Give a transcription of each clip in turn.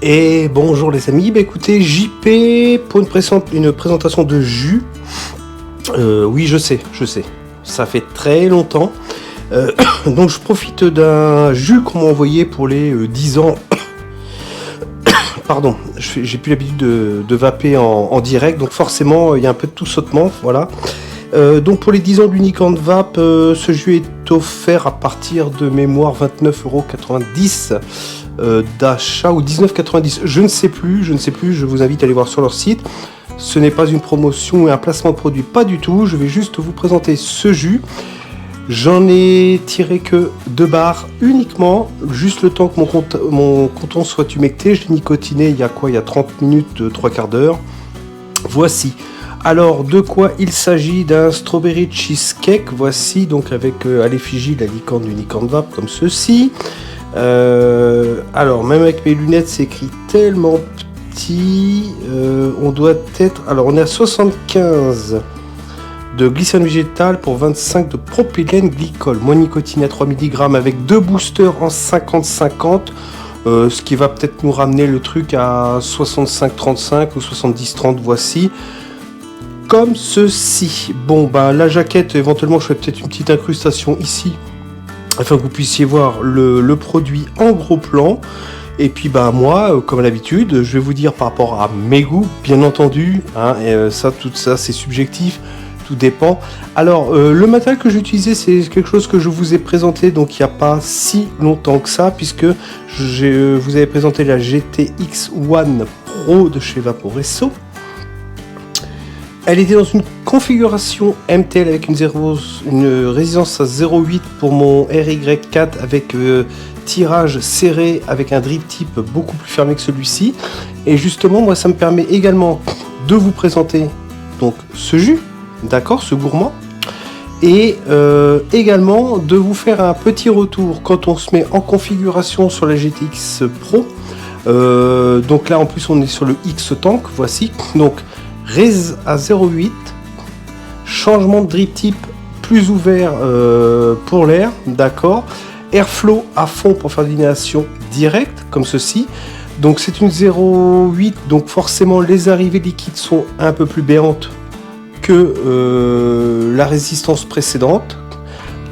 Et bonjour les amis, bah écoutez, JP pour une présentation de jus. Oui, je sais, ça fait très longtemps. Donc je profite d'un jus qu'on m'a envoyé pour les 10 ans. Pardon, j'ai plus l'habitude de vaper en direct, donc forcément il y a un peu de tout sautement, voilà. Donc pour les 10 ans d'Unicorn Vape, ce jus est offert à partir de mémoire 29,90 € d'achat ou 19,90 €, je ne sais plus, je vous invite à aller voir sur leur site. Ce n'est pas une promotion ou un placement de produit, pas du tout, je vais juste vous présenter ce jus. J'en ai tiré que 2 barres uniquement, juste le temps que mon coton soit humecté. Je l'ai nicotiné il y a 30 minutes, 3 quarts d'heure. Voici. Alors, de quoi il s'agit? D'un strawberry cheesecake, voici, donc avec à l'effigie la licorne d'Unicorn Vape, comme ceci. Alors, même avec mes lunettes, c'est écrit tellement petit. On doit être... Alors, on est à 75 de glycérine végétale pour 25 de propylène glycol. Mononicotine à 3 mg avec 2 boosters en 50-50. Ce qui va peut-être nous ramener le truc à 65-35 ou 70-30, voici. Comme ceci. Bon, bah la jaquette, éventuellement, je ferai peut-être une petite incrustation ici, afin que vous puissiez voir le produit en gros plan. Et puis, bah moi, comme à l'habitude, je vais vous dire par rapport à mes goûts, bien entendu. Hein, et tout ça, c'est subjectif. Tout dépend. Alors, le matériel que j'ai utilisé, c'est quelque chose que je vous ai présenté, donc il n'y a pas si longtemps que ça, puisque vous avez présenté la GTX One Pro de chez Vaporesso. Elle était dans une configuration MTL avec une résistance à 0,8 pour mon RY4 avec tirage serré avec un drip type beaucoup plus fermé que celui-ci. Et justement, moi, ça me permet également de vous présenter donc ce jus, d'accord, ce gourmand, et également de vous faire un petit retour quand on se met en configuration sur la GTX Pro. Donc là, en plus, on est sur le X-Tank, voici. Donc, raise à 0,8, changement de drip type plus ouvert pour l'air, d'accord, airflow à fond pour faire de l'inhalation directe, comme ceci. Donc c'est une 0,8, donc forcément les arrivées liquides sont un peu plus béantes que la résistance précédente,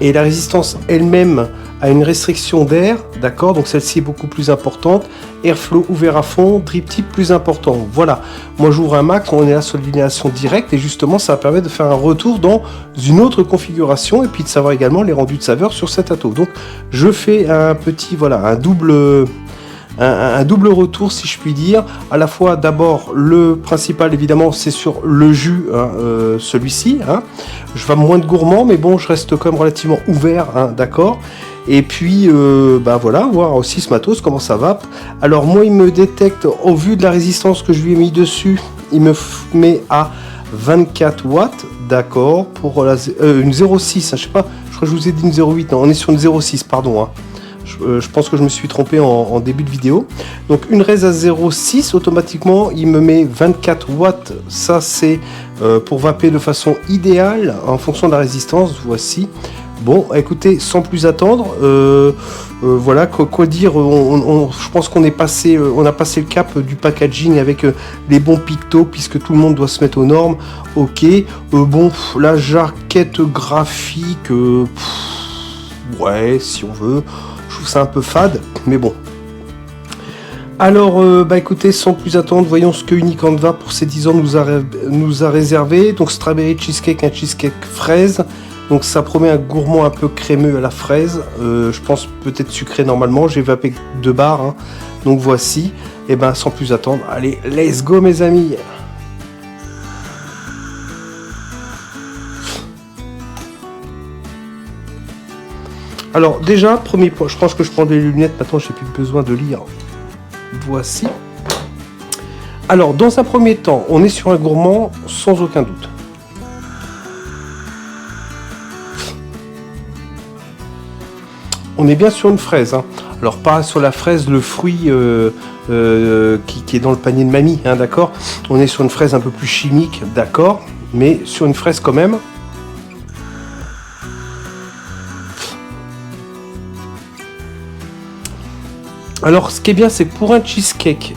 et la résistance elle-même a une restriction d'air, d'accord, donc celle-ci est beaucoup plus importante, airflow ouvert à fond, drip type plus important. Voilà, moi j'ouvre un max, on est là sur l'inhalation directe, et justement ça va permettre de faire un retour dans une autre configuration, et puis de savoir également les rendus de saveur sur cet atto. Donc je fais un petit, voilà, un double retour, si je puis dire. À la fois, d'abord, le principal évidemment c'est sur le jus, hein, celui-ci, hein. Je vais moins de gourmand, mais bon, je reste quand même relativement ouvert, hein, d'accord. Et puis bah voilà, voir aussi ce matos, comment ça va. Alors moi, il me détecte, au vu de la résistance que je lui ai mis dessus, il me met à 24 watts, d'accord, pour une 0,6, hein, je sais pas, je crois que je vous ai dit une 0,8, non, on est sur une 0,6, pardon, hein. Je pense que je me suis trompé en début de vidéo. Donc une raise à 0,6, automatiquement il me met 24 watts. Ça c'est pour vaper de façon idéale en fonction de la résistance, voici. Bon, écoutez, sans plus attendre, voilà, quoi dire, je pense qu'on est passé, on a passé le cap du packaging avec les bons pictos, puisque tout le monde doit se mettre aux normes. Ok, bon, la jaquette graphique, ouais, si on veut. Je trouve ça un peu fade, mais bon. Alors, bah écoutez, sans plus attendre, voyons ce que Unicorn Vape pour ces 10 ans nous a réservé. Donc, strawberry cheesecake, un cheesecake fraise. Donc, ça promet un gourmand un peu crémeux à la fraise. Je pense peut-être sucré normalement. J'ai vapé 2 barres, hein. Donc, voici. Et ben, sans plus attendre, allez, let's go, mes amis. Alors déjà, premier point, je pense que je prends des lunettes, maintenant j'ai plus besoin de lire. Voici. Alors, dans un premier temps, on est sur un gourmand sans aucun doute. On est bien sur une fraise, hein. Alors pas sur la fraise, le fruit qui est dans le panier de mamie, hein, d'accord. On est sur une fraise un peu plus chimique, d'accord, mais sur une fraise quand même. Alors, ce qui est bien, c'est que pour un cheesecake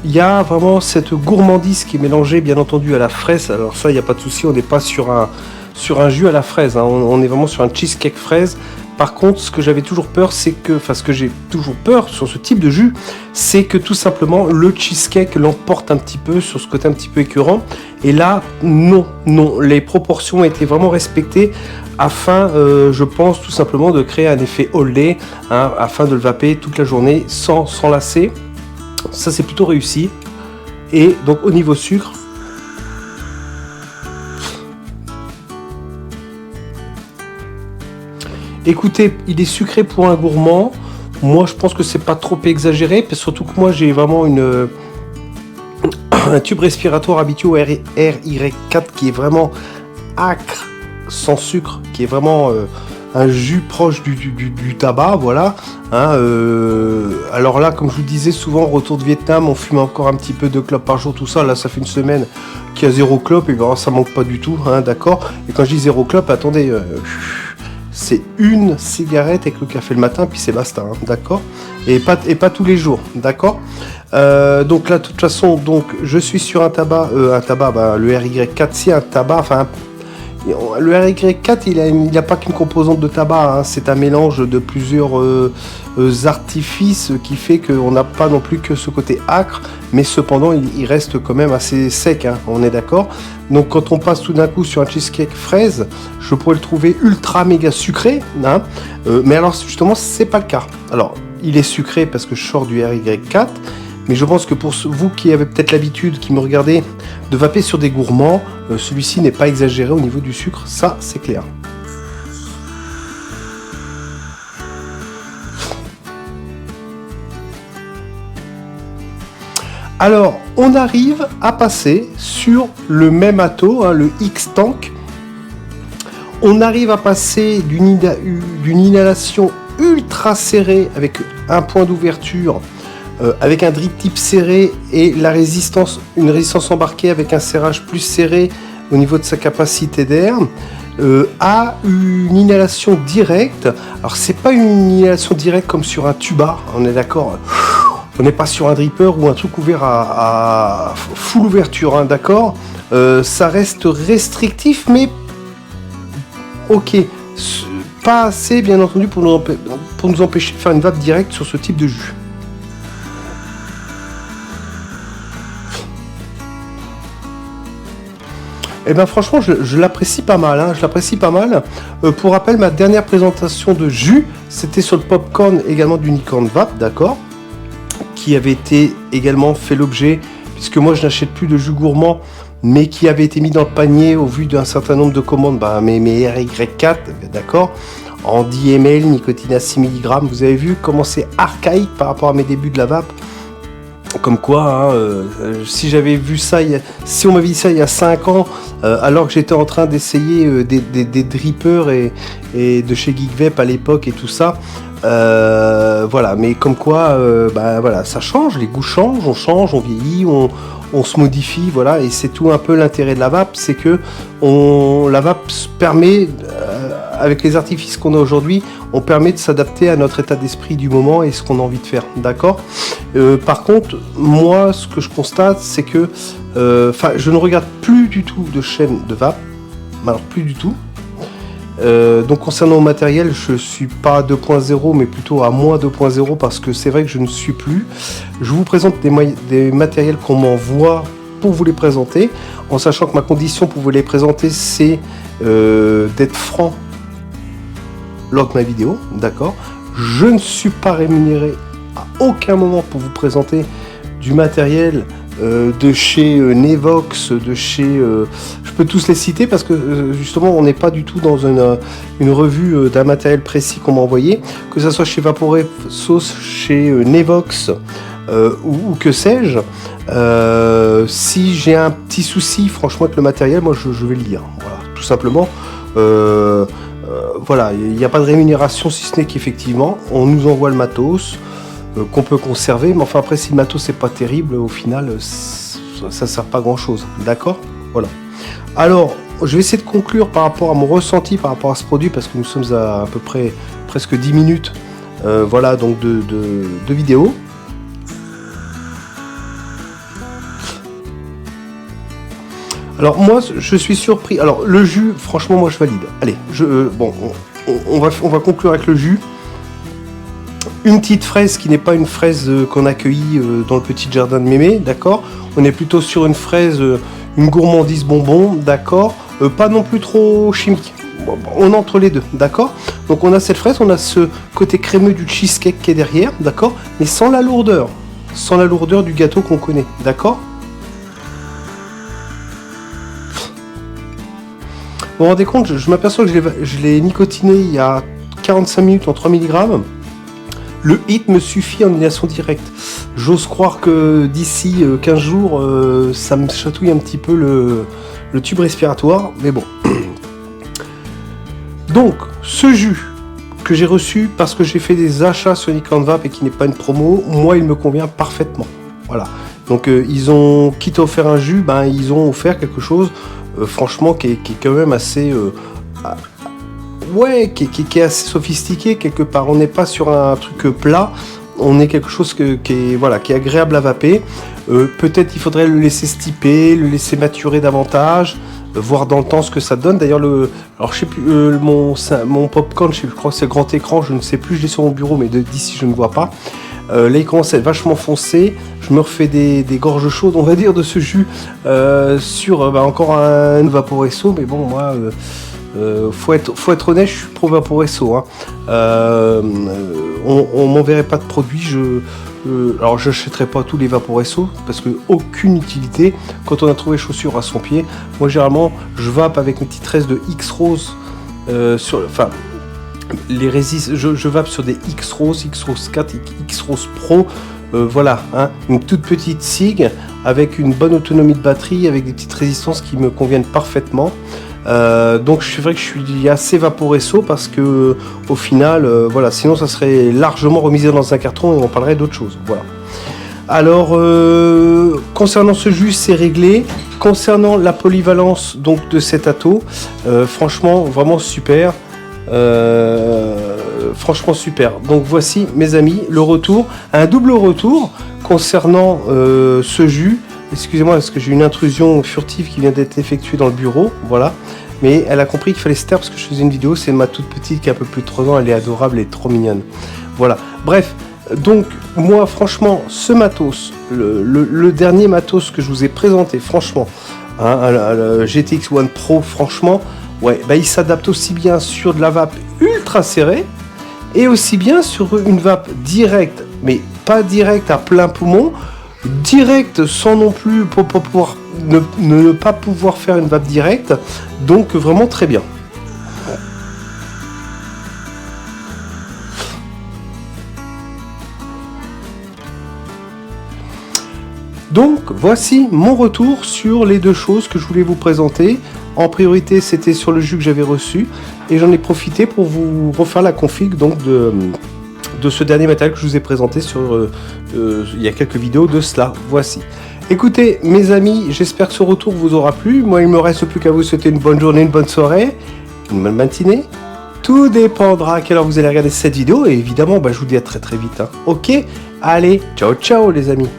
il y a vraiment cette gourmandise qui est mélangée bien entendu à la fraise. Alors ça, il n'y a pas de souci, on n'est pas sur un jus à la fraise, hein. On est vraiment sur un cheesecake fraise. Par contre, ce que j'avais toujours peur, c'est que, enfin ce que j'ai toujours peur sur ce type de jus, c'est que tout simplement le cheesecake l'emporte un petit peu sur ce côté un petit peu écœurant. Et là, non, les proportions étaient vraiment respectées afin, je pense tout simplement de créer un effet all day, hein, afin de le vaper toute la journée sans lasser. Ça c'est plutôt réussi. Et donc au niveau sucre, écoutez, il est sucré pour un gourmand. Moi, je pense que c'est pas trop exagéré, surtout que moi, j'ai vraiment un tube respiratoire habitué au RY4 qui est vraiment acre, sans sucre, qui est vraiment un jus proche du tabac, voilà. Hein, alors là, comme je vous disais, souvent, retour de Vietnam, on fume encore un petit peu de clopes par jour, tout ça. Là, ça fait une semaine qu'il y a 0 clope, et ben, ça manque pas du tout, hein, d'accord. Et quand je dis 0 clope, attendez... c'est une cigarette avec le café le matin, puis c'est basta, hein, d'accord, et pas tous les jours, d'accord. Donc là, de toute façon, donc je suis sur un tabac, bah, le RY4, c'est un tabac, enfin, le RY4, il n'a pas qu'une composante de tabac, hein, c'est un mélange de plusieurs artifices qui fait qu'on n'a pas non plus que ce côté acre, mais cependant, il reste quand même assez sec, hein, on est d'accord. Donc quand on passe tout d'un coup sur un cheesecake fraise, je pourrais le trouver ultra méga sucré, hein, mais alors justement, c'est pas le cas. Alors, il est sucré parce que je sors du RY4, mais je pense que pour vous qui avez peut-être l'habitude, qui me regardez, de vaper sur des gourmands, celui-ci n'est pas exagéré au niveau du sucre, ça c'est clair. Alors, on arrive à passer sur le même atto, hein, le X-Tank. On arrive à passer d'une inhalation ultra serrée avec un point d'ouverture, avec un drip tip serré et une résistance embarquée avec un serrage plus serré au niveau de sa capacité d'air, à une inhalation directe. Alors c'est pas une inhalation directe comme sur un tuba, on est d'accord. On n'est pas sur un dripper ou un truc ouvert à full ouverture, hein, d'accord. Ça reste restrictif, mais ok, pas assez bien entendu pour nous empêcher de faire une vape directe sur ce type de jus. Eh bien franchement, je l'apprécie pas mal, hein, je l'apprécie pas mal. Pour rappel, ma dernière présentation de jus, c'était sur le popcorn également d'Unicorn Vape, d'accord, qui avait été également fait l'objet, puisque moi je n'achète plus de jus gourmand, mais qui avait été mis dans le panier au vu d'un certain nombre de commandes, bah, mes RY4, d'accord, en 10 ml, nicotine à 6 mg, vous avez vu comment c'est archaïque par rapport à mes débuts de la vape. Comme quoi, hein, si j'avais vu ça, si on m'avait dit ça il y a 5 ans, alors que j'étais en train d'essayer des drippers et de chez Geek Vape à l'époque et tout ça, voilà, mais comme quoi, bah, voilà, ça change, les goûts changent, on vieillit, on se modifie, voilà, et c'est tout un peu l'intérêt de la vape, c'est que la vape permet, avec les artifices qu'on a aujourd'hui, on permet de s'adapter à notre état d'esprit du moment et ce qu'on a envie de faire, d'accord. Par contre, moi, ce que je constate, c'est que, je ne regarde plus du tout de chaîne de vape, alors plus du tout. Donc concernant le matériel, je suis pas à 2.0 mais plutôt à moins 2.0 parce que c'est vrai que je ne suis plus. Je vous présente des matériels qu'on m'envoie pour vous les présenter, en sachant que ma condition pour vous les présenter, c'est d'être franc lors de ma vidéo, d'accord. Je ne suis pas rémunéré à aucun moment pour vous présenter du matériel de chez Nevox, de chez... je peux tous les citer parce que justement on n'est pas du tout dans une revue d'un matériel précis qu'on m'a envoyé, que ce soit chez Vaporé Sauce, chez Nevox ou que sais-je. Si j'ai un petit souci franchement avec le matériel, moi je vais le dire, voilà, tout simplement. Voilà, il n'y a pas de rémunération si ce n'est qu'effectivement on nous envoie le matos qu'on peut conserver, mais enfin après si le matos c'est pas terrible, au final ça sert pas à grand chose, d'accord, voilà. Alors je vais essayer de conclure par rapport à mon ressenti par rapport à ce produit, parce que nous sommes à peu près presque 10 minutes voilà, donc de vidéo. Alors moi, je suis surpris. Alors le jus, franchement, moi je valide. Allez, bon, on va conclure avec le jus. Une petite fraise qui n'est pas une fraise qu'on a cueillie dans le petit jardin de Mémé, d'accord. On est plutôt sur une fraise, une gourmandise bonbon, d'accord. Pas non plus trop chimique. Bon, on est entre les deux, d'accord. Donc on a cette fraise, on a ce côté crémeux du cheesecake qui est derrière, d'accord. Mais sans la lourdeur du gâteau qu'on connaît, d'accord. Vous vous rendez compte, je m'aperçois que je l'ai nicotiné il y a 45 minutes en 3 mg. Le hit me suffit en inhalation directe. J'ose croire que d'ici 15 jours, ça me chatouille un petit peu le tube respiratoire, mais bon. Donc, ce jus que j'ai reçu parce que j'ai fait des achats sur Nick and Vape et qui n'est pas une promo, moi il me convient parfaitement. Voilà. Donc ils ont, quitte à offrir un jus, ben, ils ont offert quelque chose franchement qui est quand même assez... qui est assez sophistiqué quelque part. On n'est pas sur un truc plat, on est quelque chose qui est agréable à vaper. Peut-être il faudrait le laisser stiper, le laisser maturer davantage, voir dans le temps ce que ça donne. D'ailleurs, alors je sais plus, mon popcorn, je crois que c'est le grand écran, je ne sais plus, je l'ai sur mon bureau, mais d'ici je ne vois pas. Là il commence à être vachement foncé, je me refais des gorges chaudes, on va dire, de ce jus sur encore un Vaporesso, mais bon, moi... faut être honnête, je suis pro Vaporesso. Hein. On m'enverrait pas de produits. Alors je n'achèterai pas tous les Vaporesso parce que aucune utilité. Quand on a trouvé chaussures à son pied, moi généralement je vape avec une petite reste de X-Rose les résistes. Je vape sur des X-Rose, X-Rose 4, X-Rose Pro. Voilà, hein, une toute petite cig avec une bonne autonomie de batterie, avec des petites résistances qui me conviennent parfaitement. Donc c'est vrai que je suis assez Vaporesso parce que au final voilà, sinon ça serait largement remisé dans un carton et on parlerait d'autre chose. Voilà. Alors concernant ce jus, c'est réglé. Concernant la polyvalence donc de cet Atto, franchement vraiment super. Franchement super. Donc voici mes amis le retour, un double retour concernant ce jus. Excusez-moi parce que j'ai une intrusion furtive qui vient d'être effectuée dans le bureau, voilà. Mais elle a compris qu'il fallait se taire parce que je faisais une vidéo, c'est ma toute petite qui a un peu plus de 3 ans, elle est adorable, elle est trop mignonne. Voilà, bref, donc moi franchement, ce matos, le dernier matos que je vous ai présenté, franchement, hein, le GTX One Pro, franchement, ouais, bah, il s'adapte aussi bien sur de la vape ultra serrée et aussi bien sur une vape directe, mais pas directe à plein poumon, direct sans non plus pour pouvoir ne pas pouvoir faire une vape directe, donc vraiment très bien. Donc voici mon retour sur les deux choses que je voulais vous présenter. En priorité c'était sur le jus que j'avais reçu et j'en ai profité pour vous refaire la config donc de ce dernier matériel que je vous ai présenté sur il y a quelques vidéos de cela. Voici. Écoutez mes amis, j'espère que ce retour vous aura plu. Moi il me reste plus qu'à vous souhaiter une bonne journée, une bonne soirée, une bonne matinée. Tout dépendra à quelle heure vous allez regarder cette vidéo et évidemment je vous dis à très très vite. Hein. Ok, allez, ciao ciao les amis.